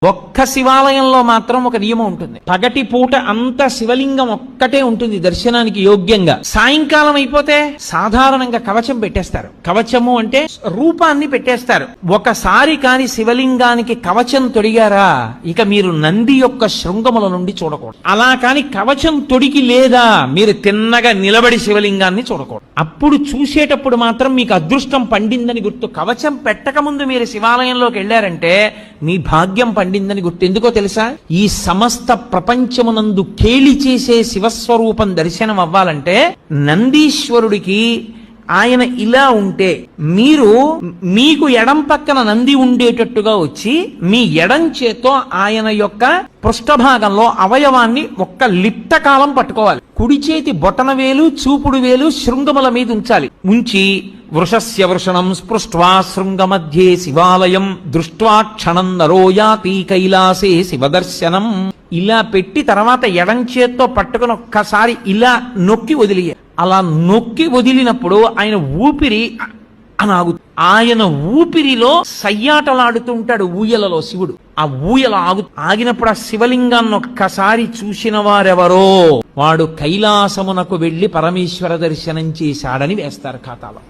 ఒక్క శివాలయంలో మాత్రం ఒక నియమం ఉంటుంది. పగటి పూట అంత శివలింగం ఒక్కటే ఉంటుంది దర్శనానికి యోగ్యంగా. సాయంకాలం అయిపోతే సాధారణంగా కవచం పెట్టేస్తారు. కవచము అంటే రూపాన్ని పెట్టేస్తారు. ఒకసారి కాని శివలింగానికి కవచం తొడిగారా ఇక మీరు నంది యొక్క శృంగముల నుండి చూడకూడదు. అలా కాని కవచం తొడిగి లేదా మీరు తిన్నగా నిలబడి శివలింగాన్ని చూడకూడదు. అప్పుడు చూసేటప్పుడు మాత్రం మీకు అదృష్టం పండిందని గుర్తు. కవచం పెట్టక ముందు మీరు శివాలయంలోకి వెళ్ళారంటే మీ భాగ్యం పండిందని గుర్తు. ఎందుకో తెలుసా? ఈ సమస్త ప్రపంచమునందు కేళి చేసే శివస్వరూపం దర్శనం అవ్వాలంటే నందీశ్వరుడికి ఆయన ఇలా ఉంటే మీకు ఎడం పక్కన నంది ఉండేటట్టుగా వచ్చి మీ ఎడం చేత్తో ఆయన యొక్క పృష్ఠభాగంలో అవయవాన్ని ఒక్క లిప్త కాలం పట్టుకోవాలి. కుడి చేతి బొటన వేలు చూపుడు వేలు శృంగముల మీద ఉంచాలి. ఉంచి వృషస్య వృషణం స్పృష్ట్వా శృంగ మధ్యే శివాలయం దృష్ట్వా క్షణం నరో యాతి కైలాసే శివదర్శనం. ఇలా పెట్టి తర్వాత ఎడం చేత్తో పట్టుకుని ఒక్కసారి ఇలా నొక్కి వదిలియ. అలా నొక్కి వదిలినప్పుడు ఆయన ఊపిరి అనాగుతుంది. ఆయన ఊపిరిలో సయ్యాటలాడుతుంటాడు ఊయలలో శివుడు. ఆ ఊయల ఆగినప్పుడు ఆ శివలింగాన్ని ఒక్కసారి చూసిన వారెవరో వాడు కైలాసమునకు వెళ్లి పరమేశ్వర దర్శనం చేశాడని వేస్తారు ఖాతాలో.